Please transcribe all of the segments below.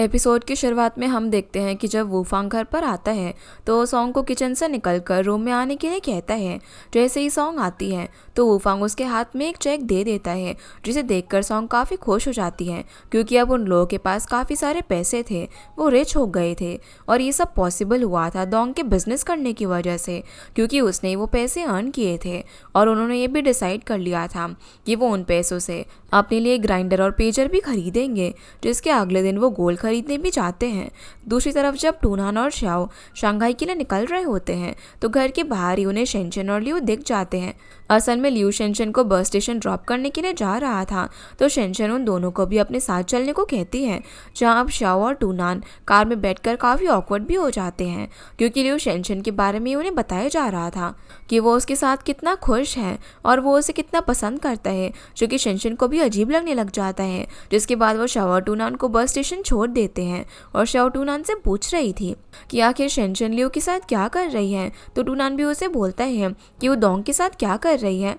Episode की शुरुआत में हम देखते हैं कि जब वूफांग घर पर आता है तो सॉन्ग को किचन से निकलकर रूम में आने के लिए कहता है। जैसे ही सॉन्ग आती है तो वूफांग उसके हाथ में एक चेक दे देता है, जिसे देखकर सॉन्ग काफ़ी खुश हो जाती है क्योंकि अब उन लोगों के पास काफ़ी सारे पैसे थे, वो रिच हो गए थे। और ये सब पॉसिबल हुआ था डोंग के बिजनेस करने की वजह से, क्योंकि उसने वो पैसे अर्न किए थे और उन्होंने ये भी डिसाइड कर लिया था कि वो उन पैसों से अपने लिए ग्राइंडर और पेजर भी खरीदेंगे, जिसके अगले दिन वो गोल्ड खरीदने भी जाते हैं। दूसरी तरफ जब टूनान और श्याओ शंघाई के लिए निकल रहे होते हैं तो घर के बाहर ही उन्हें शेनशन और लियू दिख जाते हैं। असल में लियू शेनशन को बस स्टेशन ड्रॉप करने के लिए जा रहा था, तो शेनशन उन दोनों को भी अपने साथ चलने को कहती है, जहाँ अब श्याओ और टूनान कार में बैठकर काफ़ी ऑकवर्ड भी हो जाते हैं क्योंकि लियू शेनशन के बारे में उन्हें बताया जा रहा था कि वो उसके साथ कितना खुश है और वो उसे कितना पसंद करता है, जो कि शेनशन को भी अजीब लगने लग जाता है। जिसके बाद वो श्याओ और टूनान को बस स्टेशन छोड़ देते हैं और श्याओ टूनान से पूछ रही थी कि आखिर शेनशन लियू के साथ क्या कर रही है, तो टूनान भी उसे बोलता है कि वो डोंग के साथ क्या कर रही है।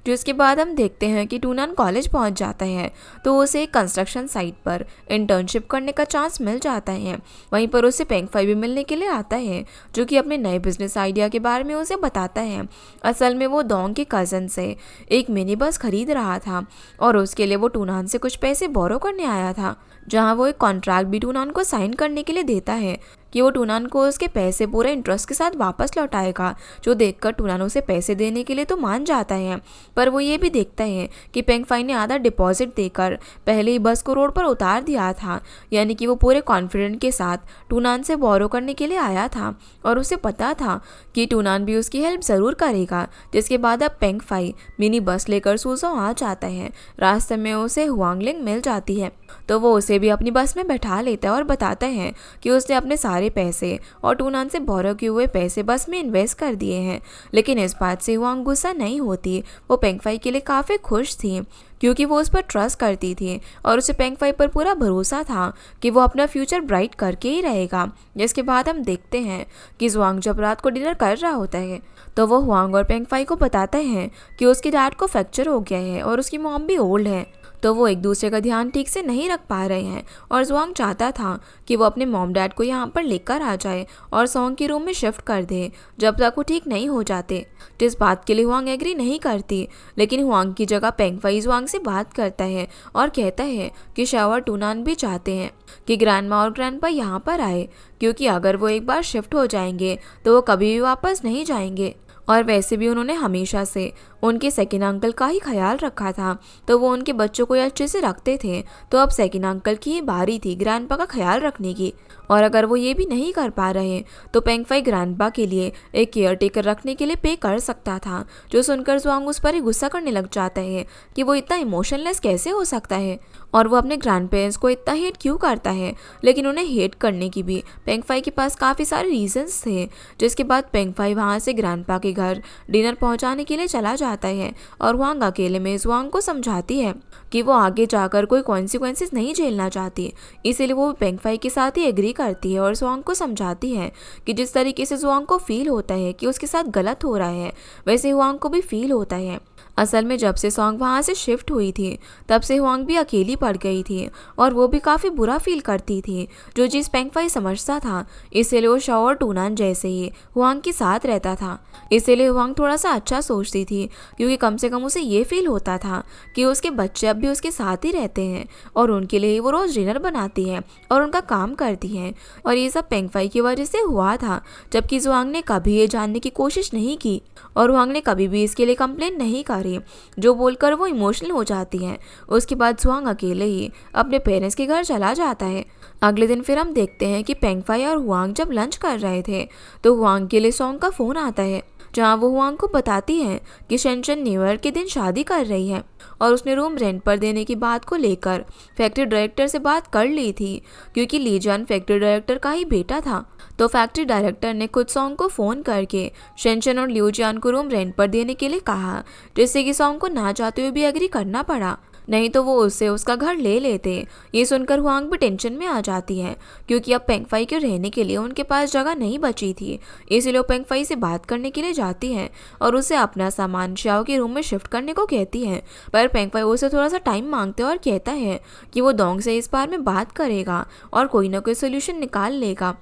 जिसके बाद हम देखते हैं कि टूनान कॉलेज पहुंच जाता है तो उसे एक कंस्ट्रक्शन साइट पर इंटर्नशिप करने का चांस मिल जाता है। वहीं पर उसे पेंगफाई भी मिलने के लिए आता है, जो कि अपने नए बिजनेस आइडिया के बारे में उसे बताता है। असल में वो डोंग के कज़न से एक मिनी बस खरीद रहा था और उसके लिए वो टूनान से कुछ पैसे बोरो करने आया था, जहाँ वो एक कॉन्ट्रैक्ट भी टूनान को साइन करने के लिए देता है कि वो टूनान को उसके पैसे पूरे इंटरेस्ट के साथ वापस लौटाएगा, जो देखकर टूनान उसे पैसे देने के लिए तो मान जाता है। पर वो ये भी देखता है कि पेंगफाई ने आधा डिपॉजिट देकर पहले ही बस को रोड पर उतार दिया था, यानी कि वो पूरे कॉन्फिडेंट के साथ टूनान से बोरो करने के लिए आया था और उसे पता था कि टूनान भी उसकी हेल्प ज़रूर करेगा। जिसके बाद अब पेंगफाई मिनी बस लेकर सूजो आ जाता है। रास्ते में उसे हुआंगलिंग मिल जाती है तो वो उसे भी अपनी बस में बैठा लेता है और बताता है कि उसने अपने सारे पैसे और टूनान से बोरो किए हुए पैसे बस में इन्वेस्ट कर दिए हैं। लेकिन इस बात से हुआंग गुस्सा नहीं होती, वो पेंगफाई के लिए काफ़ी खुश थी क्योंकि वो उस पर ट्रस्ट करती थी और उसे पेंगफाई पर पूरा भरोसा था कि वो अपना फ्यूचर ब्राइट करके ही रहेगा। जिसके बाद हम देखते हैं कि जुआंग जब रात को डिनर कर रहा होता है तो वो हुआंग और पेंगफाई को बताता है कि उसके डैड को फ्रैक्चर हो गया है और उसकी मॉम भी ओल्ड है, तो वो एक दूसरे का ध्यान ठीक से नहीं रख पा रहे हैं। और जुआंग चाहता था कि वो अपने मॉम डैड को यहाँ पर लेकर आ जाए और सॉन्ग के रूम में शिफ्ट कर दे जब तक वो ठीक नहीं हो जाते। जिस बात के लिए हुआंग एग्री नहीं करती, लेकिन हुआंग की जगह पेंगफाई जुआंग से बात करता है और कहता है कि श्याओ और टूनान भी चाहते हैं कि ग्रैंडमा और ग्रैंडपा यहाँ पर आए, क्योंकि अगर वो एक बार शिफ्ट हो जाएंगे तो वो कभी भी वापस नहीं जाएंगे। और वैसे भी उन्होंने हमेशा से उनके सेकंड अंकल का ही ख्याल रखा था, तो वो उनके बच्चों को अच्छे से रखते थे। तो अब सेकंड अंकल की ही बारी थी ग्रैंडपा का ख्याल रखने की, और अगर वो ये भी नहीं कर पा रहे तो पेंगफाई ग्रैंडपा के लिए एक केयर टेकर रखने के लिए पे कर सकता था। जो सुनकर जुआंग उस पर ही गुस्सा करने लग जाता है कि वो इतना इमोशनलेस कैसे हो सकता है और वो अपने ग्रैंड पेरेंट्स को इतना हेट क्यों करता है। लेकिन उन्हें हेट करने की भी पेंगफाई के पास काफ़ी सारे रीजंस थे। जिसके बाद पेंगफाई वहाँ से ग्रैंडपा के घर डिनर पहुँचाने के लिए चला जाता है और हुआंग अकेले में जुआंग को समझाती है कि वो आगे जाकर कोई कॉन्सिक्वेंसेस नहीं झेलना चाहती, इसीलिए वो पेंगफाई के साथ ही एग्री करती है और जुआंग को समझाती है कि जिस तरीके से जुआंग को फील होता है कि उसके साथ गलत हो रहा है, वैसे हुआंग को भी फील होता है। असल में जब से सॉन्ग वहाँ से शिफ्ट हुई थी तब से हुआंग भी अकेली पड़ गई थी और वो भी काफ़ी बुरा फील करती थी, जो चीज़ पेंगफाई समझता था। इसीलिए वो शाओ और टूनान जैसे ही हुआंग के साथ रहता था। इसीलिए हुआंग थोड़ा सा अच्छा सोचती थी क्योंकि कम से कम उसे ये फील होता था कि उसके बच्चे अब भी उसके साथ ही रहते हैं और उनके लिए वो रोज़ डिनर बनाती है और उनका काम करती है। और ये सब पेंगफाई की वजह से हुआ था, जबकि जुआंग ने कभी ये जानने की कोशिश नहीं की और हुआंग ने कभी भी इसके लिए कंप्लेंट नहीं करी, जो बोलकर वो इमोशनल हो जाती है। उसके बाद जुआंग अकेले ही अपने पेरेंट्स के घर चला जाता है। अगले दिन फिर हम देखते हैं कि पेंगफाई और हुआंग जब लंच कर रहे थे तो हुआंग के लिए सॉन्ग का फ़ोन आता है, जहाँ वो हुआंग को बताती है कि शेनशन न्यू ईयर के दिन शादी कर रही है और उसने रूम रेंट पर देने की बात को लेकर फैक्ट्री डायरेक्टर से बात कर ली थी, क्योंकि लीजान फैक्ट्री डायरेक्टर का ही बेटा था। तो फैक्ट्री डायरेक्टर ने खुद सॉन्ग को फ़ोन करके शेनशन और ल्यूजियान को रूम रेंट पर देने के लिए कहा, जिससे कि सॉन्ग को ना चाहते हुए भी एग्री करना पड़ा। नहीं तो वो उससे उसका घर ले लेते। ये सुनकर हुआंग भी टेंशन में आ जाती है क्योंकि अब पेंगफाई के रहने के लिए उनके पास जगह नहीं बची थी। इसलिए वो पेंगफाई से बात करने के लिए जाती है और उसे अपना सामान शाओ के रूम में शिफ्ट करने को कहती है। पर पेंगफाई उसे थोड़ा सा टाइम मांगते और कहता है कि वो दोंग से इस बार में बात करेगा और कोई ना कोई सोल्यूशन निकाल लेगा।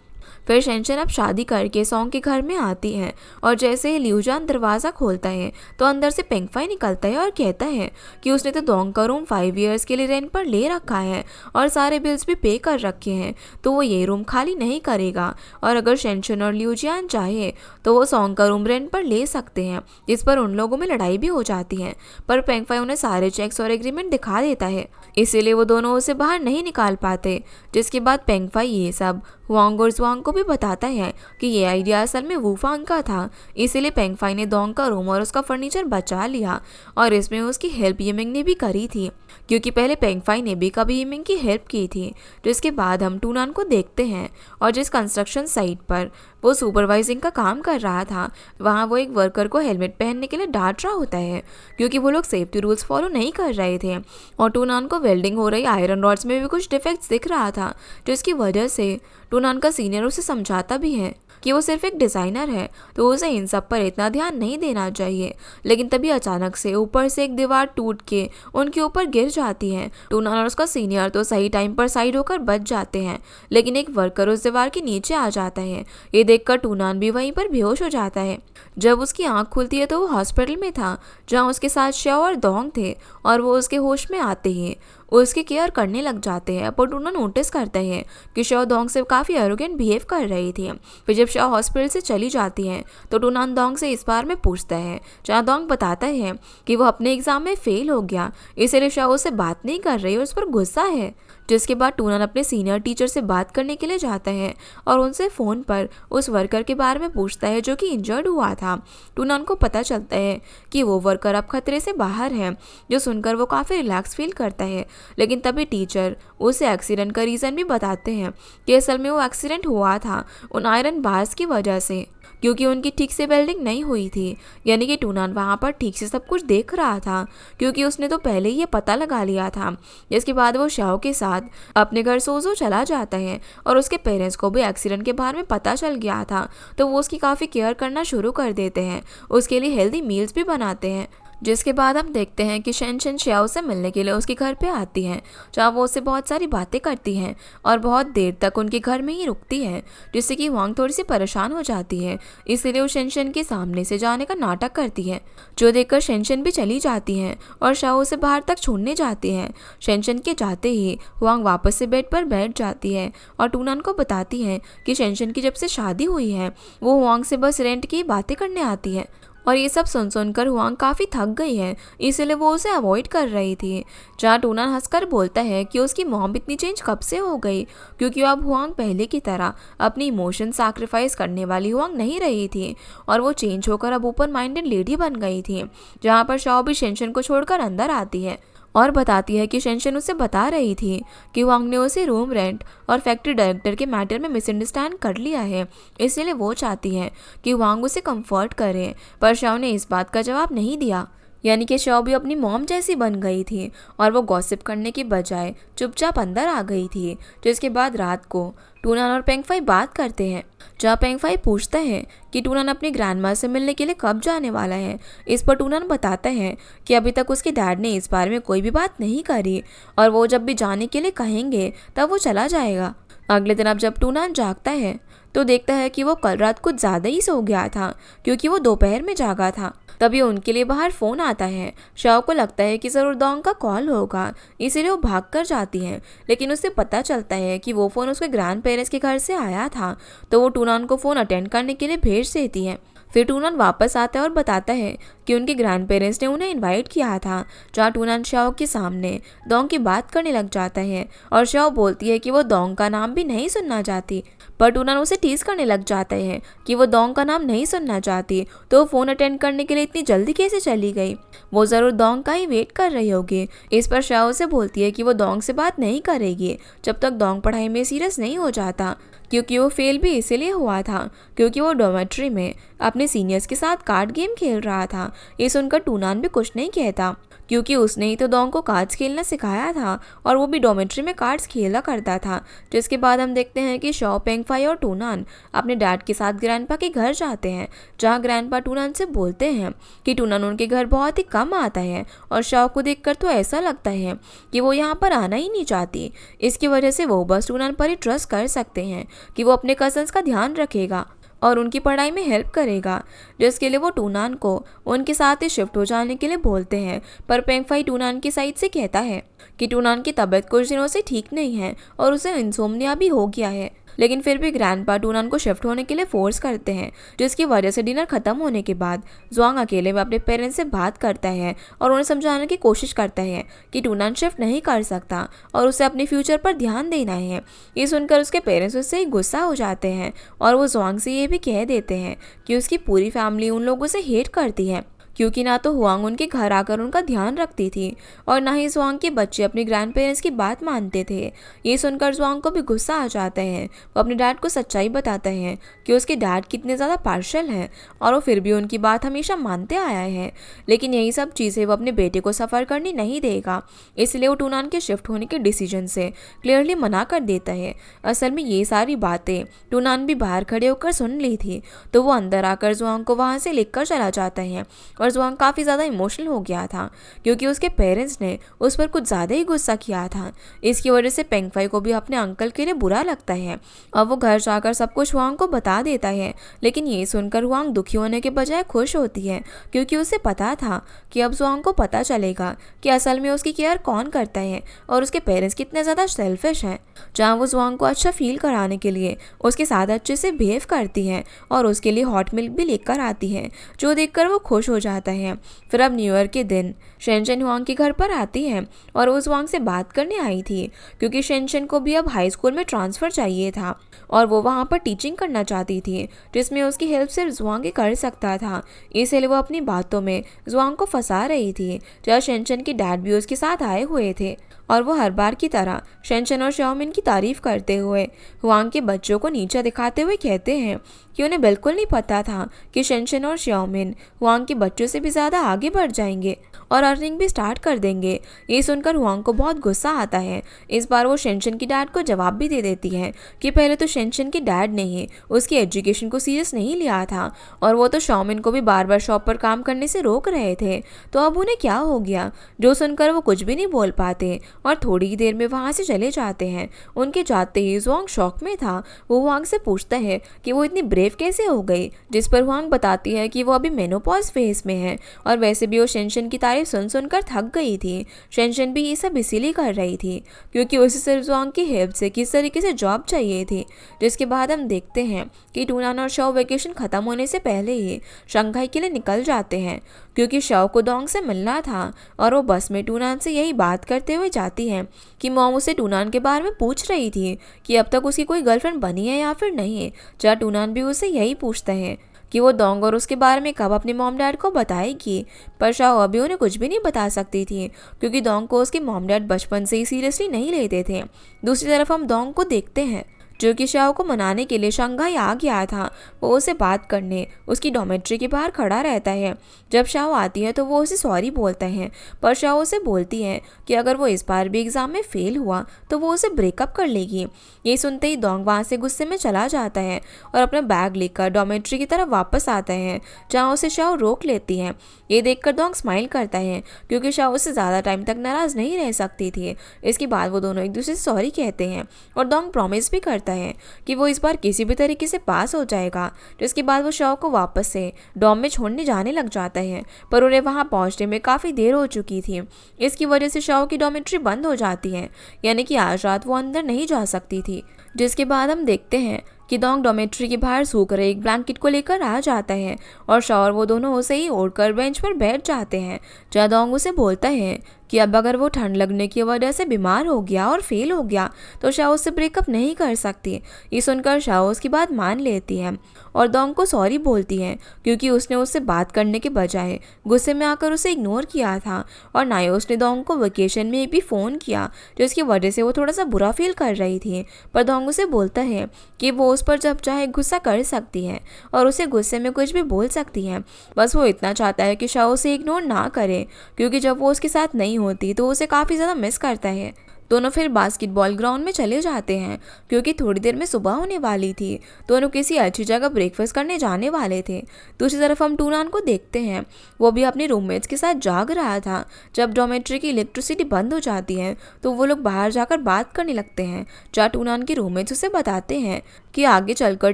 फिर शेनशन अब शादी करके सॉन्ग के घर में आती है और जैसे ही ल्यूजान दरवाज़ा खोलता है तो अंदर से पेंगफाई निकलता है और कहता है कि उसने तो दोंग का रूम 5 ईयर्स के लिए रेंट पर ले रखा है और सारे बिल्स भी पे कर रखे हैं, तो वो ये रूम खाली नहीं करेगा और अगर शेनशन और ल्यूजियान चाहे तो वो सॉन्ग का रूम रेंट पर ले सकते हैं। इस पर उन लोगों में लड़ाई भी हो जाती है, पर पेंगफाई उन्हें सारे चेक्स और एग्रीमेंट दिखा देता है, इसीलिए वो दोनों उसे बाहर नहीं निकाल पाते। जिसके बाद पेंगफाई ये सब हुआंग और जुआंग को भी बताता है कि ये आइडिया असल में वूफांग का था, इसीलिए पेंगफाई ने दोंग का रूम और उसका फर्नीचर बचा लिया और इसमें उसकी हेल्प यिमिंग ने भी करी थी क्योंकि पहले पेंगफाई ने भी कभी यिमिंग की हेल्प की थी। जिसके बाद हम टूनान को देखते हैं और जिस कंस्ट्रक्शन साइट पर वो सुपरवाइजिंग का काम कर रहा था वहाँ वो एक वर्कर को हेलमेट पहनने के लिए डांट रहा होता है क्योंकि वो लोग सेफ्टी रूल्स फॉलो नहीं कर रहे थे और टूनान को वेल्डिंग हो रही आयरन रॉड्स में भी कुछ डिफेक्ट्स दिख रहा था, जिसकी वजह से टूनान का सीनियर उसे समझाता भी है कि वो सिर्फ एक डिज़ाइनर है तो उसे इन सब पर इतना ध्यान नहीं देना चाहिए। लेकिन तभी अचानक से ऊपर से एक दीवार टूट के उनके ऊपर गिर जाती है। टूनान और उसका सीनियर तो सही टाइम पर साइड होकर बच जाते हैं, लेकिन एक वर्कर उस दीवार के नीचे आ जाता है। ये देखकर टूनान भी वहीं पर बेहोश हो जाता है। जब उसकी आंख खुलती है तो वो हॉस्पिटल में था जहाँ उसके साथ श्याओ और दोंग थे और वो उसके होश में आते ही उसकी केयर करने लग जाते हैं। पर टूना नोटिस करते हैं कि शाओ दोंग से काफ़ी एरोगेंट बिहेव कर रही थी। फिर जब शाओ हॉस्पिटल से चली जाती है तो टूनान दोंग से इस बार में पूछता है, जहाँ दोंग बताता है कि वो अपने एग्जाम में फेल हो गया, इसीलिए शाओ उससे बात नहीं कर रही और उस पर गुस्सा है। जिसके बाद टूनान अपने सीनियर टीचर से बात करने के लिए जाता है और उनसे फ़ोन पर उस वर्कर के बारे में पूछता है जो कि इंजर्ड हुआ था। टूनान को पता चलता है कि वो वर्कर अब खतरे से बाहर है, जो सुनकर वो काफ़ी रिलैक्स फील करता है। लेकिन तभी टीचर उसे एक्सीडेंट का रीज़न भी बताते हैं कि असल में वो एक्सीडेंट हुआ था उन आयरन बार्स की वजह से, क्योंकि उनकी ठीक से वेल्डिंग नहीं हुई थी। यानी कि टूनान वहाँ पर ठीक से सब कुछ देख रहा था क्योंकि उसने तो पहले ही ये पता लगा लिया था। जिसके बाद वो शाओ के साथ अपने घर सोजो चला जाता है और उसके पेरेंट्स को भी एक्सीडेंट के बारे में पता चल गया था, तो वो उसकी काफ़ी केयर करना शुरू कर देते हैं, उसके लिए हेल्दी मील्स भी बनाते हैं। जिसके बाद हम देखते हैं कि शेनशन श्याओ से मिलने के लिए उसके घर पे आती हैं, जहाँ वो उससे बहुत सारी बातें करती हैं और बहुत देर तक उनके घर में ही रुकती है, जिससे कि हुआंग थोड़ी सी परेशान हो जाती है। इसीलिए वो शेनशन के सामने से जाने का नाटक करती है, जो देखकर शेनशन भी चली जाती हैं और शाओ उसे बाहर तक छोड़ने जाती हैं। शेनशन के जाते ही हुआंग वापस से बेड पर बैठ जाती है और टूनान को बताती है कि शेनशन की जब से शादी हुई है वो हुआंग से बस रेंट की बातें करने आती है और ये सब सुनकर हुआंग काफ़ी थक गई है, इसलिए वो उसे अवॉइड कर रही थी। जहाँ टूनान हंसकर बोलता है कि उसकी मॉम इतनी चेंज कब से हो गई, क्योंकि अब हुआंग पहले की तरह अपनी इमोशन सैक्रिफाइस करने वाली हुआंग नहीं रही थी और वो चेंज होकर अब ओपन माइंडेड लेडी बन गई थी। जहाँ पर शाओ भी शेनशन को छोड़कर अंदर आती है और बताती है कि शेनशन उसे बता रही थी कि हुआंग ने उसे रूम रेंट और फैक्ट्री डायरेक्टर के मैटर में मिसअंडरस्टैंड कर लिया है, इसलिए वो चाहती है कि हुआंग उसे कंफर्ट करे। पर शाओ ने इस बात का जवाब नहीं दिया। यानी कि शाओ भी अपनी मॉम जैसी बन गई थी और वो गॉसिप करने की बजाय चुपचाप अंदर आ गई थी। जिसके बाद रात को टूनान और पेंगफाई बात करते हैं, जहाँ पेंगफाई पूछता है कि टूनान अपनी ग्रैंडमा से मिलने के लिए कब जाने वाला है। इस पर टूनान बताता है कि अभी तक उसके डैड ने इस बारे में कोई भी बात नहीं करी और वो जब भी जाने के लिए कहेंगे तब वो चला जाएगा। अगले दिन अब जब टूनान जागता है तो देखता है कि वो कल रात कुछ ज़्यादा ही सो गया था, क्योंकि वो दोपहर में जागा था। तभी उनके लिए बाहर फ़ोन आता है। शाओ को लगता है कि ज़रूर दोंग का कॉल होगा, इसीलिए वो भाग कर जाती है, लेकिन उसे पता चलता है कि वो फ़ोन उसके ग्रैंड पेरेंट्स के घर से आया था, तो वो टूनान को फ़ोन अटेंड करने के लिए भेज देती है। फिर टूनान वापस आता है और बताता है कि उनके ग्रैंड पेरेंट्स ने उन्हें इनवाइट किया था, जहाँ टूनान शाओ के सामने दोंग की बात करने लग जाता है और शाओ बोलती है कि वो दोंग का नाम भी नहीं सुनना चाहती। पर टूनान उसे टीज करने लग जाता है कि वो दोंग का नाम नहीं सुनना चाहती, तो वो फ़ोन अटेंड करने के लिए इतनी जल्दी कैसे चली गई, वो ज़रूर दोंग का ही वेट कर रही होगी। इस पर शाओ से बोलती है कि वो दोंग से बात नहीं करेगी जब तक दोंग पढ़ाई में सीरियस नहीं हो जाता, क्योंकि वो फेल भी इसीलिए हुआ था क्योंकि वो डॉर्मेट्री में अपने सीनियर्स के साथ कार्ड गेम खेल रहा था। ये सुनकर टूनान भी कुछ नहीं कहता। क्योंकि उसने ही तो डोंग को कार्ड्स खेलना सिखाया था और वो भी डॉर्मेट्री में कार्ड्स खेला करता था। जिसके बाद हम देखते हैं कि शॉ, पेंगफाई और टूनान अपने डैड के साथ ग्रैंडपा के घर जाते हैं, जहाँ ग्रैंडपा टूनान से बोलते हैं कि टूनान उनके घर बहुत ही कम आता है और शॉ को देखकर तो ऐसा लगता है कि वो यहाँ पर आना ही नहीं चाहती। इसकी वजह से वो बस टूनान पर ही ट्रस्ट कर सकते हैं कि वो अपने कजन्स का ध्यान रखेगा और उनकी पढ़ाई में हेल्प करेगा, जिसके लिए वो टूनान को उनके साथ ही शिफ्ट हो जाने के लिए बोलते हैं। पर पेंगफाई टूनान की साइड से कहता है कि टूनान की तबीयत कुछ दिनों से ठीक नहीं है और उसे इंसोम्निया भी हो गया है, लेकिन फिर भी ग्रैंडपा टूनान को शिफ्ट होने के लिए फोर्स करते हैं, जिसकी वजह से डिनर खत्म होने के बाद जुआंग अकेले में अपने पेरेंट्स से बात करता है और उन्हें समझाने की कोशिश करता है कि टूनान शिफ्ट नहीं कर सकता और उसे अपने फ्यूचर पर ध्यान देना है। ये सुनकर उसके पेरेंट्स उससे ही गुस्सा हो जाते हैं और वो जुआंग से ये भी कह देते हैं कि उसकी पूरी फैमिली उन लोगों से हेट करती है, क्योंकि ना तो हुआंग उनके घर आकर उनका ध्यान रखती थी और ना ही जुआंग के बच्चे अपने ग्रैंड पेरेंट्स की बात मानते थे। ये सुनकर जुआंग को भी गुस्सा आ जाता है। वो अपने डैड को सच्चाई बताता है कि उसके डैड कितने ज़्यादा पार्शल हैं और वो फिर भी उनकी बात हमेशा मानते आया है, लेकिन यही सब चीज़ें वो अपने बेटे को सफ़र करने नहीं देगा। इसलिए वो टूनान के शिफ्ट होने के डिसीजन से क्लियरली मना कर देता है। असल में ये सारी बातें टूनान भी बाहर खड़े होकर सुन ली थी, तो वो अंदर आकर जुआंग को वहाँ से लेकर चला जाता है और जुआंग काफ़ी ज़्यादा इमोशनल हो गया था क्योंकि उसके पेरेंट्स ने उस पर कुछ ज़्यादा ही गुस्सा किया था। इसकी वजह से पेंगफाई को भी अपने अंकल के लिए बुरा लगता है और वो घर जाकर सब कुछ हुआंग को बता देता है, लेकिन ये सुनकर हुआंग दुखी होने के बजाय खुश होती है क्योंकि उसे पता था कि अब जुआंग को पता चलेगा कि असल में उसकी केयर कौन करता है और उसके पेरेंट्स कितने ज़्यादा सेल्फिश हैं। जहाँ वो जुआंग को अच्छा फील कराने के लिए उसके साथ अच्छे से बिहेव करती है और उसके लिए हॉट मिल्क भी लेकर आती है, जो देखकर वो खुश हो जाता है। फिर अब न्यू ईयर के दिन शेनचन हुआंग के घर पर आती है और उस हुआंग से बात करने आई थी क्योंकि शेनचन को भी अब हाई स्कूल में ट्रांसफ़र चाहिए था और वो वहाँ पर टीचिंग करना चाहती थी, जिसमें उसकी हेल्प सिर्फ जुआंग ही कर सकता था। इसलिए वो अपनी बातों में जुआंग को फंसा रही थी। जहाँ शेनचन के डैड भी उसके साथ आए हुए थे और वो हर बार की तरह शेनचन और शाओमिन की तारीफ करते हुए हुआंग के बच्चों को नीचा दिखाते हुए कहते हैं कि उन्हें बिल्कुल नहीं पता था कि शेनचन और शाओमिन हुआंग के बच्चों से भी ज़्यादा आगे बढ़ जाएंगे और अर्निंग भी स्टार्ट कर देंगे। ये सुनकर हुआंग को बहुत गुस्सा आता है। इस बार वो शेनचन की डैड को जवाब भी दे देती है कि पहले तो शेनचन के डैड ने ही उसकी एजुकेशन को सीरियस नहीं लिया था और वो तो शाओमिन को भी बार बार शॉप पर काम करने से रोक रहे थे, तो अब उन्हें क्या हो गया। जो सुनकर वो कुछ भी नहीं बोल पाते और थोड़ी ही देर में वहाँ से चले जाते हैं। उनके जाते ही जुआंग शॉक में था। वो हुआंग से पूछता है कि वो इतनी ब्रेव कैसे हो गई, जिस पर हुआंग बताती है कि वो अभी मेनोपॉज फेज में है और वैसे भी वो शेनचन की तारीफ सुन सुनकर थक गई थी। शेनचन भी ये सब इसीलिए कर रही थी क्योंकि उसे सिर्फ जुआंग की हेल्प से किस तरीके से जॉब चाहिए थी। जिसके बाद हम देखते हैं कि टूनान और शॉ वेकेशन ख़त्म होने से पहले ही शंघाई के लिए निकल जाते हैं क्योंकि शॉ को डोंग से मिलना था और वो बस में टूनान से यही बात करते हुए जाती हैं कि मॉम उसे टूनान के बारे में पूछ रही थी कि अब तक उसकी कोई गर्लफ्रेंड बनी है या फिर नहीं। जहाँ टूनान भी उसे यही पूछता है कि वो डोंग और उसके बारे में कब अपने मॉम डैड को बताएगी, पर शाओ अभी उन्हें कुछ भी नहीं बता सकती थी क्योंकि डोंग को उसके मॉम डैड बचपन से ही सीरियसली नहीं लेते थे। दूसरी तरफ हम डोंग को देखते हैं जो कि शाओ को मनाने के लिए शंघाई आ गया था। वो उसे बात करने उसकी डॉर्मेट्री के बाहर खड़ा रहता है। जब शाओ आती है तो वो उसे सॉरी बोलता है, पर शाओ उसे बोलती है कि अगर वो इस बार भी एग्ज़ाम में फेल हुआ तो वो उसे ब्रेकअप कर लेगी। ये सुनते ही डोंग वहाँ से गुस्से में चला जाता है और अपना बैग लेकर डॉर्मेट्री की तरफ वापस आता है, जहाँ उसे शाओ रोक लेती है। ये देखकर डोंग स्माइल करता है क्योंकि शाओ उससे ज़्यादा टाइम तक नाराज़ नहीं रह सकती थी। इसके बाद वो दोनों एक दूसरे से सॉरी कहते हैं और डोंग प्रॉमिस भी करता है कि वो इस बार किसी भी तरीके से पास हो जाएगा। जिसके बाद वो शाओ को वापस से डॉम में छोड़ने जाने लग जाता है, पर उन्हें वहाँ पहुँचने में काफ़ी देर हो चुकी थी। इसकी वजह से शाओ की डॉर्मेट्री बंद हो जाती है, यानी कि आज रात वो अंदर नहीं जा सकती थी। जिसके बाद हम देखते हैं कि डोंग डॉर्मेट्री के बाहर सूख रहे एक ब्लैंकेट को लेकर आ जाता है और शाओ और वो दोनों उसे ही ओढ़कर बेंच पर बैठ जाते हैं। जहाँ डोंग उसे बोलता है कि अब अगर वो ठंड लगने की वजह से बीमार हो गया और फेल हो गया तो शाओ उससे ब्रेकअप नहीं कर सकती। ये सुनकर शाओ उसकी बात मान लेती है और डोंग को सॉरी बोलती है क्योंकि उसने उससे बात करने के बजाय गुस्से में आकर उसे इग्नोर किया था। और ना ही उसने डोंग को वेकेशन में भी फ़ोन किया जिसकी वजह से वो थोड़ा सा बुरा फील कर रही थी। पर डोंग उसे बोलता है कि वो उस पर जब चाहे गुस्सा कर सकती है और उसे गुस्से में कुछ भी बोल सकती है। बस वो इतना चाहता है कि शाओ उसे इग्नोर ना करे क्योंकि जब वो उसके साथ नहीं होती तो उसे काफ़ी ज़्यादा मिस करता है। दोनों फिर बास्केटबॉल ग्राउंड में चले जाते हैं क्योंकि थोड़ी देर में सुबह होने वाली थी। दोनों किसी अच्छी जगह ब्रेकफास्ट करने जाने वाले थे। दूसरी तरफ हम टूनान को देखते हैं, वो भी अपने रूममेट्स के साथ जाग रहा था। जब डॉर्मेट्री की इलेक्ट्रिसिटी बंद हो जाती है तो वो लोग बाहर जाकर बात करने लगते हैं, जहाँ टूनान के रूममेट्स उसे बताते हैं कि आगे चलकर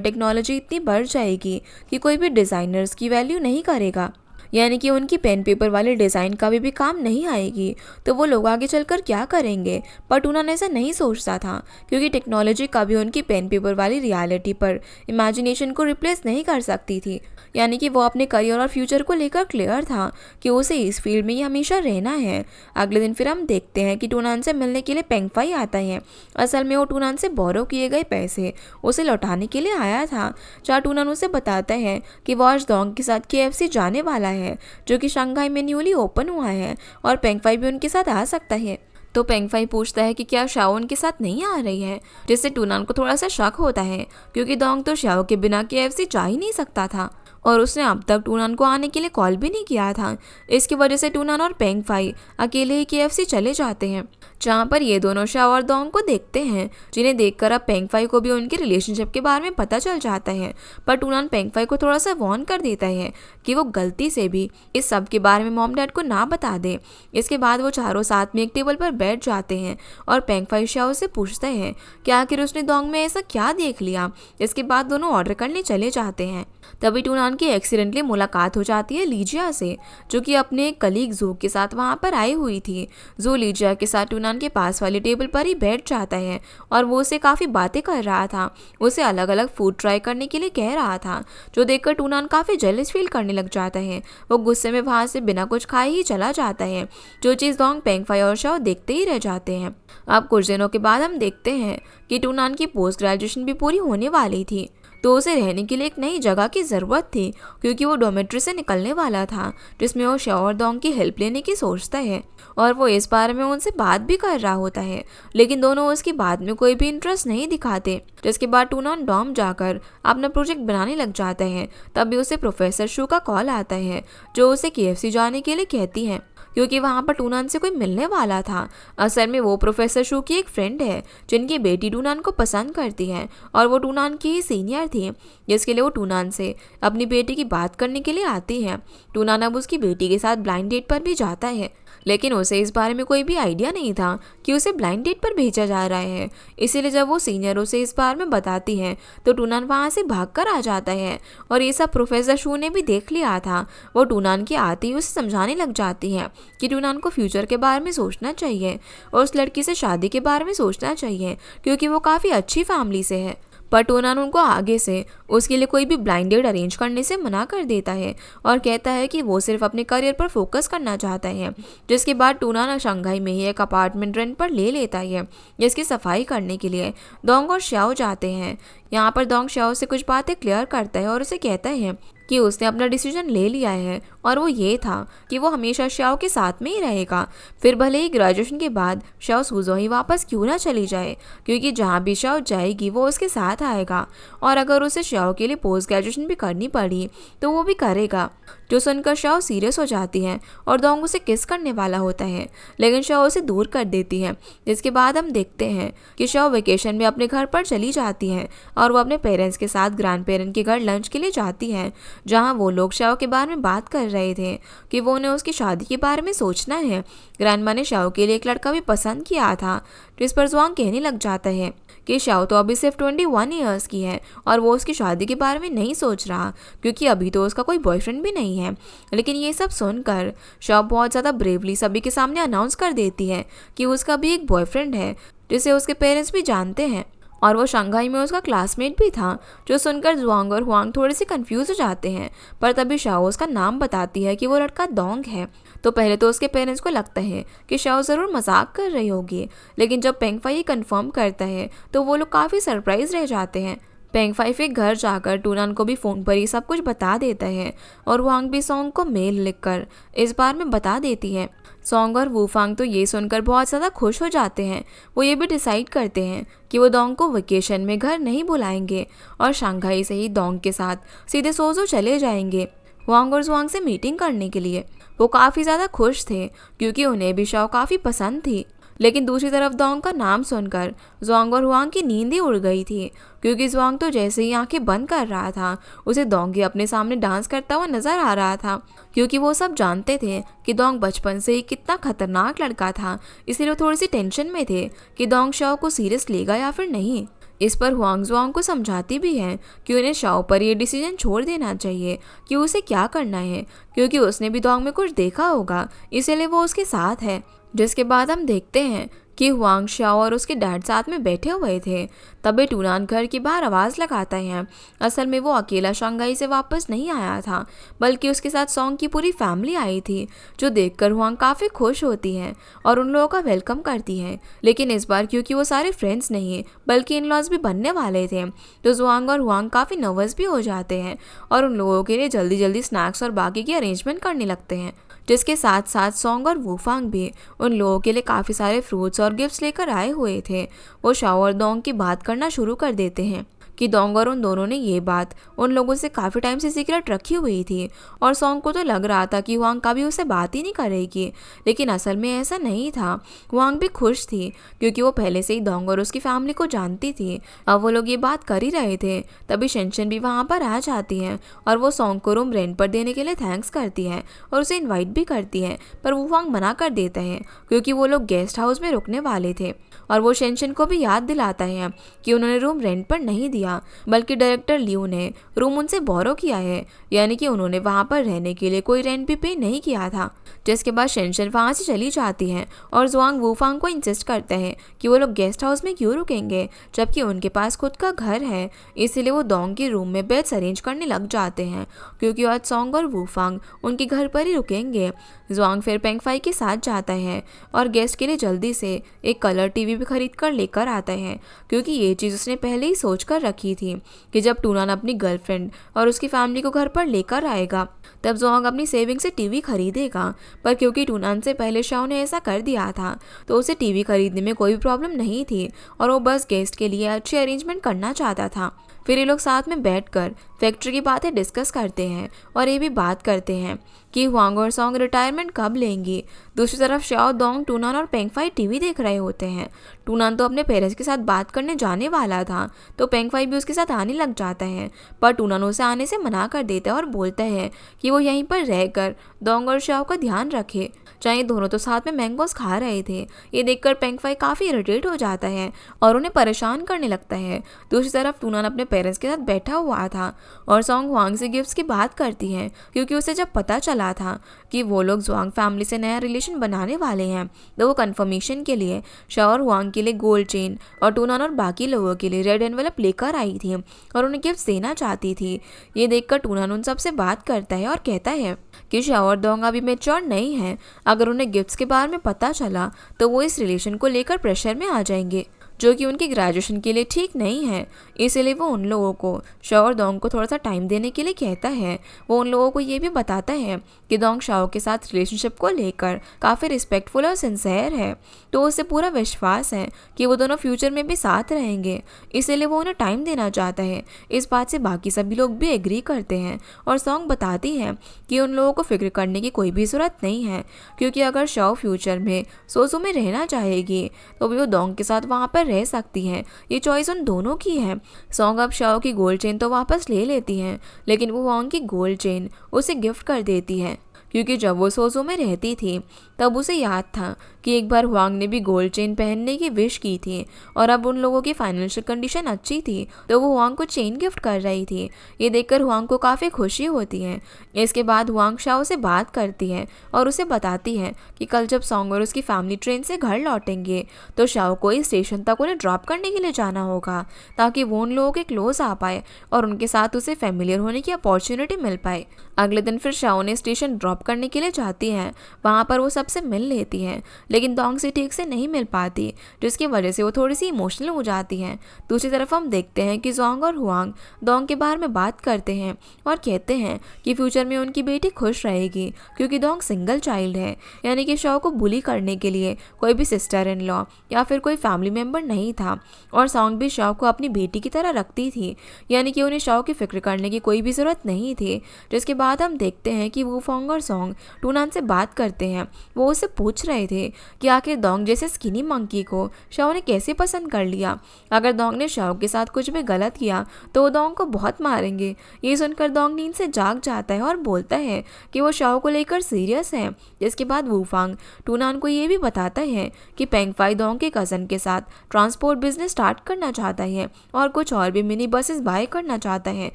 टेक्नोलॉजी इतनी बढ़ जाएगी कि कोई भी डिज़ाइनर्स की वैल्यू नहीं करेगा, यानी कि उनकी पेन पेपर वाले डिज़ाइन कभी भी काम नहीं आएगी। तो वो लोग आगे चलकर क्या करेंगे। पर टूनान ऐसा नहीं सोचता था क्योंकि टेक्नोलॉजी कभी उनकी पेन पेपर वाली रियलिटी पर इमेजिनेशन को रिप्लेस नहीं कर सकती थी। यानी कि वो अपने करियर और फ्यूचर को लेकर क्लियर था कि उसे इस फील्ड में ही हमेशा रहना है। अगले दिन फिर हम देखते हैं कि टूनान से मिलने के लिए पेंगफाई आता है। असल में वो टूनान से बोरो किए गए पैसे उसे लौटाने के लिए आया था। जहाँ टूनान उसे बताता है कि वो आज डोंग के साथ KFC जाने वाला है जो कि शंघाई में न्यूली ओपन हुआ है और पेंगफाई भी उनके साथ आ सकता है। तो पेंगफाई पूछता है कि क्या शाओ उनके साथ नहीं आ रही है, जिससे टूनान को थोड़ा सा शक होता है क्योंकि डोंग तो शाओ के बिना KFC जा ही नहीं सकता था और उसने अब तक टूनान को आने के लिए कॉल भी नहीं किया था। इसकी वजह से टूनान और पेंगफाई अकेले ही KFC चले जाते हैं, जहाँ पर ये दोनों शाओ और डोंग को देखते हैं, जिन्हें देखकर अब पेंगफाई को भी उनके रिलेशनशिप के बारे में पता चल जाता है। पर टूनान पेंगफाई को थोड़ा सा वार्न कर देता है कि वो गलती से भी इस सब के बारे में मॉम डैड को ना बता दे। इसके बाद वो चारों साथ में एक टेबल पर बैठ जाते हैं और पेंगफाई शाओ से पूछता है कि आखिर उसने डोंग में ऐसा क्या देख लिया। इसके बाद दोनों ऑर्डर करने चले जाते हैं। तभी टूनान की एक्सीडेंटली मुलाकात हो जाती है लीजिया से, जो कि अपने कलीग जू के साथ वहाँ पर आई हुई थी। जू लीजिया के साथ टूनान के पास वाली टेबल पर ही बैठ जाता है और वो उसे काफ़ी बातें कर रहा था, उसे अलग अलग फूड ट्राई करने के लिए कह रहा था, जो देखकर टूनान काफ़ी जेलस फील करने लग जाता है। वो गुस्से में वहाँ से बिना कुछ खाए ही चला जाता है, जो चीज़ डोंग, पेंगफाई और शाओ देखते ही रह जाते हैं। अब कुछ दिनों के बाद हम देखते हैं कि टूनान की पोस्ट ग्रेजुएशन भी पूरी होने वाली थी, तो उसे रहने के लिए एक नई जगह की ज़रूरत थी क्योंकि वो डॉर्मेट्री से निकलने वाला था, जिसमें वो शाओ और डोंग की हेल्प लेने की सोचता है और वो इस बारे में उनसे बात भी कर रहा होता है, लेकिन दोनों उसकी बात में कोई भी इंटरेस्ट नहीं दिखाते। जिसके बाद टूनान डॉम जाकर अपना प्रोजेक्ट बनाने लग जाता है। तभी उसे प्रोफेसर शू का कॉल आता है, जो उसे KFC जाने के लिए कहती है क्योंकि वहाँ पर टूनान से कोई मिलने वाला था। असल में वो प्रोफेसर शू की एक फ्रेंड है जिनकी बेटी टूनान को पसंद करती है और वो टूनान की ही सीनियर थी, जिसके लिए वो टूनान से अपनी बेटी की बात करने के लिए आती है। टूनान अब उसकी बेटी के साथ ब्लाइंड डेट पर भी जाता है, लेकिन उसे इस बारे में कोई भी आइडिया नहीं था कि उसे ब्लाइंड डेट पर भेजा जा रहा है। इसीलिए जब वो सीनियर उसे इस बारे में बताती है तो टूनान वहाँ से भागकर आ जाता है और ये सब प्रोफेसर शू ने भी देख लिया था। वो टूनान की आती ही उसे समझाने लग जाती है कि टूनान को फ्यूचर के बारे में सोचना चाहिए और उस लड़की से शादी के बारे में सोचना चाहिए क्योंकि वो काफ़ी अच्छी फैमिली से है। पर टूनान उनको आगे से उसके लिए कोई भी ब्लाइंड डेट अरेंज करने से मना कर देता है और कहता है कि वो सिर्फ अपने करियर पर फोकस करना चाहता है। जिसके बाद टूनान शंघाई में ही एक अपार्टमेंट रेंट पर ले लेता है, जिसकी सफाई करने के लिए डोंग और शाओ जाते हैं। यहाँ पर डोंग शाओ से कुछ बातें क्लियर करता है और उसे कहता है कि उसने अपना डिसीजन ले लिया है और वो ये था कि वो हमेशा शाओ के साथ में ही रहेगा, फिर भले ही ग्रेजुएशन के बाद शाओ सूजो ही वापस क्यों ना चली जाए, क्योंकि जहाँ भी शाओ जाएगी वो उसके साथ आएगा और अगर उसे शाओ के लिए पोस्ट ग्रेजुएशन भी करनी पड़ी तो वो भी करेगा। जो सुनकर शाओ सीरियस हो जाती है और डोंग उसे किस करने वाला होता है, लेकिन शाओ उसे दूर कर देती है। जिसके बाद हम देखते हैं कि शाओ वेकेशन में अपने घर पर चली जाती है और वो अपने पेरेंट्स के साथ ग्रैंड पेरेंट के घर लंच के लिए जाती है, जहाँ वो लोग शाओ के बारे में बात कर रहे थे कि वो उन्हें उसकी शादी के बारे में सोचना है। ग्रैंडमा ने शाओ के लिए एक लड़का भी पसंद किया था, जिस पर जुआंग कहने लग जाता है कि शाओ तो अभी सिर्फ 21 ईयर्स की है और वो उसकी शादी के बारे में नहीं सोच रहा क्योंकि अभी तो उसका कोई बॉयफ्रेंड भी नहीं है। लेकिन ये सब सुनकर शाओ बहुत ज़्यादा ब्रेवली सभी के सामने अनाउंस कर देती है कि उसका भी एक बॉयफ्रेंड है, जिसे उसके पेरेंट्स भी जानते हैं और वो शंघाई में उसका क्लासमेट भी था। जो सुनकर जुआंग और हुआंग थोड़े से कंफ्यूज हो जाते हैं, पर तभी शाओ उसका नाम बताती है कि वो लड़का डोंग है। तो पहले तो उसके पेरेंट्स को लगता है कि शाओ ज़रूर मजाक कर रही होगी, लेकिन जब पेंगफाई ये कंफर्म करता है तो वो लोग काफ़ी सरप्राइज रह जाते हैं। पेंगफाई फिर घर जाकर टूनान को भी फ़ोन पर ही सब कुछ बता देता है और वांग भी सॉन्ग को मेल लिखकर इस बार में बता देती है। सॉन्ग और वूफांग तो ये सुनकर बहुत ज़्यादा खुश हो जाते हैं। वो ये भी डिसाइड करते हैं कि वो डोंग को वेकेशन में घर नहीं बुलाएंगे और शंघाई से ही डोंग के साथ सीधे सोजो चले जाएंगे वांग और जुआंग से मीटिंग करने के लिए। वो काफ़ी ज़्यादा खुश थे क्योंकि उन्हें भी शाओ काफ़ी पसंद थी। लेकिन दूसरी तरफ डोंग का नाम सुनकर जुआंग और हुआंग की नींद ही उड़ गई थी, क्योंकि जुआंग तो जैसे ही आंखें बंद कर रहा था उसे डोंग ही अपने सामने डांस करता हुआ नजर आ रहा था। क्योंकि वो सब जानते थे कि डोंग बचपन से ही कितना खतरनाक लड़का था, इसीलिए वो थोड़ी सी टेंशन में थे कि डोंग शाओ को सीरियस लेगा या फिर नहीं। इस पर हुआंग जुआंग को समझाती भी है कि उन्हें शाओ पर ये डिसीजन छोड़ देना चाहिए कि उसे क्या करना है, क्योंकि उसने भी डोंग में कुछ देखा होगा, इसीलिए वो उसके साथ है। जिसके बाद हम देखते हैं कि हुआंग शाओ और उसके डैड साथ में बैठे हुए थे। तभी टूनान घर के बाहर आवाज़ लगाता है। असल में वो अकेला शंघाई से वापस नहीं आया था, बल्कि उसके साथ सॉन्ग की पूरी फैमिली आई थी, जो देखकर हुआंग काफ़ी खुश होती है और उन लोगों का वेलकम करती है। लेकिन इस बार क्योंकि वो सारे फ्रेंड्स नहीं बल्कि इन लॉज भी बनने वाले थे, तो जुआंग और हुआंग काफ़ी नर्वस भी हो जाते हैं और उन लोगों के लिए जल्दी जल्दी स्नैक्स और बाकी की अरेंजमेंट करने लगते हैं। जिसके साथ साथ सॉन्ग और वूफांग भी उन लोगों के लिए काफ़ी सारे फ्रूट्स और गिफ्ट्स लेकर आए हुए थे। वो शाओ और डोंग की बात करना शुरू कर देते हैं कि डोंग और उन दोनों ने ये बात उन लोगों से काफ़ी टाइम से सीक्रेट रखी हुई थी और सॉन्ग को तो लग रहा था कि हुआंग कभी उससे बात ही नहीं करेगी, लेकिन असल में ऐसा नहीं था। हुआंग भी खुश थी क्योंकि वो पहले से ही डोंग और उसकी फैमिली को जानती थी। अब वो लोग ये बात कर ही रहे थे, तभी शेनशन भी वहाँ पर आ जाती है और वो सॉन्ग को रूम रेंट पर देने के लिए थैंक्स करती है और उसे इन्वाइट भी करती है, पर हुआंग मना कर देता है क्योंकि वो लोग गेस्ट हाउस में रुकने वाले थे। और वो शेनशन को भी याद दिलाता है कि उन्होंने रूम रेंट पर नहीं दिया, बल्कि डायरेक्टर लियू ने रूम उनसे बोरो किया है, यानी कि उन्होंने वहाँ पर रहने के लिए कोई रेंट भी पे नहीं किया था। जिसके बाद शेनशन वहाँ से चली जाती है और जुआंग वूफांग को इंसिस्ट करते हैं कि वो लोग गेस्ट हाउस में क्यों रुकेंगे जबकि उनके पास खुद का घर है। इसीलिए वो डोंग के रूम में बेड्स अरेंज करने लग जाते हैं, क्योंकि आज सॉन्ग और वूफांग उनके घर पर ही रुकेंगे। जुआंग फिर पेंगफाई के साथ जाता है और गेस्ट के लिए जल्दी से एक कलर टीवी भी खरीद कर लेकर आता है, क्योंकि ये चीज़ उसने पहले ही सोच कर रखी थी कि जब टूनान अपनी गर्लफ्रेंड और उसकी फैमिली को घर पर लेकर आएगा तब जुआंग अपनी सेविंग से टीवी खरीदेगा। पर क्योंकि टूनान से पहले शाओ ने ऐसा कर दिया था तो उसे टीवी खरीदने में कोई प्रॉब्लम नहीं थी और वो बस गेस्ट के लिए अच्छी अरेंजमेंट करना चाहता था। फिर ये लोग साथ में बैठकर फैक्ट्री की बातें डिस्कस करते हैं और ये भी बात करते हैं कि हुआंग और सॉन्ग रिटायरमेंट कब लेंगी। दूसरी तरफ शाओ, डोंग, टूनान और पेंगफाई टीवी देख रहे होते हैं। टूनान तो अपने पेरेंट्स के साथ बात करने जाने वाला था, तो पेंगफाई भी उसके साथ आने लग जाता है, पर टूनान उसे आने से मना कर देता है और बोलता है कि वो यहीं पर रहकर डोंग और शाओ का ध्यान रखे, चाहे दोनों तो साथ में मैंगोस खा रहे थे। ये देखकर पेंगफाई काफ़ी इरिटेट हो जाता है और उन्हें परेशान करने लगता है। दूसरी तरफ टूनान अपने पेरेंट्स के साथ बैठा हुआ था और सॉन्ग हुआंग से गिफ्ट्स की बात करती है, क्योंकि उसे जब पता चला था कि वो लोग जुआंग फैमिली से नया रिलेशन बनाने वाले हैं, तो वो कंफर्मेशन के लिए शाओ और हुआंग के लिए गोल्ड चेन और टूनान और बाकी लोगों के लिए रेड एनवेलप लेकर आई थी और उन्हें गिफ्ट देना चाहती थी। ये देखकर टूनान उन सबसे बात करता है और कहता है कि शाओ और डोंग अभी मैच्योर नहीं है, अगर उन्हें गिफ्ट्स के बारे में पता चला तो वो इस रिलेशन को लेकर प्रेशर में आ जाएंगे, जो कि उनकी ग्रेजुएशन के लिए ठीक नहीं है। इसीलिए वो उन लोगों को शाओ और डोंग को थोड़ा सा टाइम देने के लिए कहता है। वो उन लोगों को ये भी बताता है कि डोंग शाओ के साथ रिलेशनशिप को लेकर काफ़ी रिस्पेक्टफुल और सिंसेयर है, तो उसे पूरा विश्वास है कि वो दोनों फ्यूचर में भी साथ रहेंगे, इसीलिए वो उन्हें टाइम देना चाहता है। इस बात से बाकी सभी लोग भी एग्री करते हैं और सॉन्ग बताती है कि उन लोगों को फिक्र करने की कोई भी ज़रूरत नहीं है, क्योंकि अगर शाओ फ्यूचर में सोजो में रहना चाहेगी तो भी वो डोंग के साथ वहाँ पर रह सकती हैं। ये चॉइस उन दोनों की है। सॉन्ग अब शाओ की गोल्ड चेन तो वापस ले लेती हैं, लेकिन वो हुआंग की गोल्ड चेन उसे गिफ्ट कर देती है, क्योंकि जब वो सोजो में रहती थी तब उसे याद था कि एक बार हुआंग ने भी गोल्ड चेन पहनने की विश की थी और अब उन लोगों की फाइनेंशियल कंडीशन अच्छी थी तो वो हुआंग को चेन गिफ्ट कर रही थी। ये देखकर हुआंग को काफ़ी खुशी होती है। इसके बाद हुआंग शाओ से बात करती है और उसे बताती है कि कल जब सॉन्ग और उसकी फैमिली ट्रेन से घर लौटेंगे तो शाओ को इस स्टेशन तक उन्हें ड्रॉप करने के लिए जाना होगा ताकि वो उन लोगों के क्लोज आ पाए और उनके साथ उसे फेमिलियर होने की अपॉर्चुनिटी मिल पाए। अगले दिन फिर शाओ ने स्टेशन ड्रॉप करने के लिए जाती है। वहाँ पर वो सबसे मिल लेती है लेकिन डोंग से ठीक से नहीं मिल पाती जिसकी वजह से वो थोड़ी सी इमोशनल हो जाती है। दूसरी तरफ हम देखते हैं कि जोंग और हुआंग डोंग के बारे में बात करते हैं और कहते हैं कि फ्यूचर में उनकी बेटी खुश रहेगी क्योंकि डोंग सिंगल चाइल्ड है, यानी कि शाओ को बुली करने के लिए कोई भी सिस्टर इन लॉ या फिर कोई फैमिली मेम्बर नहीं था और सॉन्ग भी शाओ को अपनी बेटी की तरह रखती थी, यानी कि उन्हें शाओ की फिक्र करने की कोई भी ज़रूरत नहीं थी। जिसके बाद हम देखते हैं कि वूफोंग और सॉन्ग टूनान से बात करते हैं। वो उससे पूछ रहे थे कि आखिर डोंग जैसे स्किनी मंकी को शाओ ने कैसे पसंद कर लिया। अगर डोंग ने शाओ के साथ कुछ भी गलत किया तो वो डोंग को बहुत मारेंगे। ये सुनकर डोंग नींद से जाग जाता है और बोलता है कि वो शाओ को लेकर सीरियस है। जिसके बाद वूफांग टूनान को ये भी बताता है कि पेंगफाई डोंग के कज़न के साथ ट्रांसपोर्ट बिजनेस स्टार्ट करना चाहता है और कुछ और भी मिनी बसेस बाय करना चाहता है,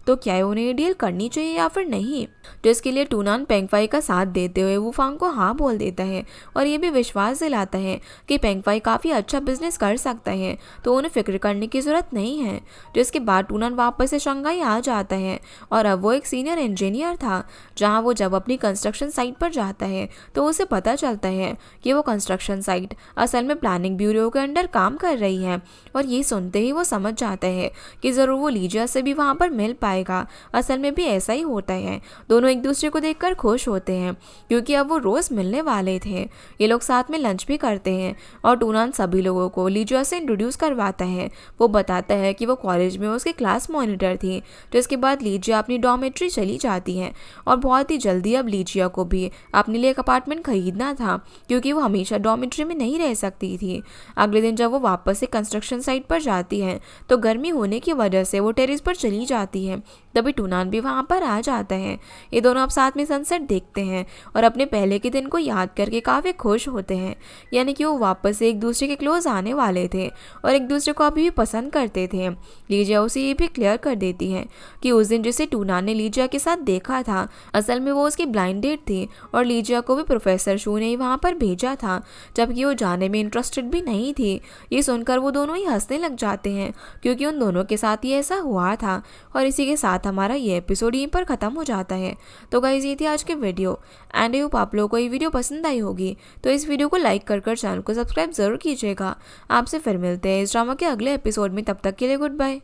तो क्या उन्हें डील करनी चाहिए या फिर नहीं। जिसके लिए टूनान पेंगफाई का साथ देते हुए वूफांग को हाँ बोल देता है और ये भी विश्वास दिलाता है कि पेंगफाई काफ़ी अच्छा बिजनेस कर सकता है तो उन्हें फिक्र करने की ज़रूरत नहीं है। जिसके बाद टूनान वापस से शंघाई आ जाता है और अब वो एक सीनियर इंजीनियर था, जहाँ वो जब अपनी कंस्ट्रक्शन साइट पर जाता है तो उसे पता चलता है कि वो कंस्ट्रक्शन साइट असल में प्लानिंग ब्यूरो के अंडर काम कर रही है। और ये सुनते ही वो समझ जाता है कि ज़रूर वो लीजिया से भी वहाँ पर मिल पाएगा। असल में भी ऐसा ही होता है, दोनों एक दूसरे को देखकर खुश होते हैं क्योंकि अब वो रोज़ मिलने वाले थे। ये लोग साथ में लंच भी करते हैं और टूनान सभी लोगों को लीजिया से इंट्रोड्यूस करवाता है। वो बताता है कि वो कॉलेज में उसकी क्लास मॉनिटर थी। जिसके बाद लीजिया अपनी डॉर्मेट्री चली जाती है और बहुत ही जल्दी अब लीजिया को भी अपने लिए एक अपार्टमेंट खरीदना था क्योंकि वो हमेशा डॉर्मेट्री में नहीं रह सकती थी। अगले दिन जब वो वापस से कंस्ट्रक्शन साइट पर जाती है तो गर्मी होने की वजह से वो टेरेस पर चली जाती है। तभी टूनान भी वहाँ पर आ जाता है। ये दोनों अब साथ में सनसेट देखते हैं और अपने पहले के दिन को याद करके काफ़ी खुश होते हैं, यानी कि वो वापस से एक दूसरे के क्लोज आने वाले थे और एक दूसरे को अभी भी पसंद करते थे। लीजिया उसे ये भी क्लियर कर देती है कि उस दिन जिसे टूनान ने लीजिया के साथ देखा था असल में वो उसकी ब्लाइंड डेट थी और लीजिया को भी प्रोफेसर शू ने ही वहाँ पर भेजा था, जबकि वो जाने में इंटरेस्टेड भी नहीं थी। ये सुनकर वो दोनों ही हंसने लग जाते हैं क्योंकि उन दोनों के साथ ये ऐसा हुआ था। और इसी के साथ हमारा ये एपिसोड यहीं पर ख़त्म हो जाता है। तो गाइस ये थी आज की वीडियो एंड आई होप आप लोगों को ये वीडियो पसंद आई होगी। तो इस वीडियो को लाइक कर चैनल को सब्सक्राइब ज़रूर कीजिएगा। आपसे फिर मिलते हैं इस ड्रामा के अगले एपिसोड में, तब तक के लिए गुड बाय।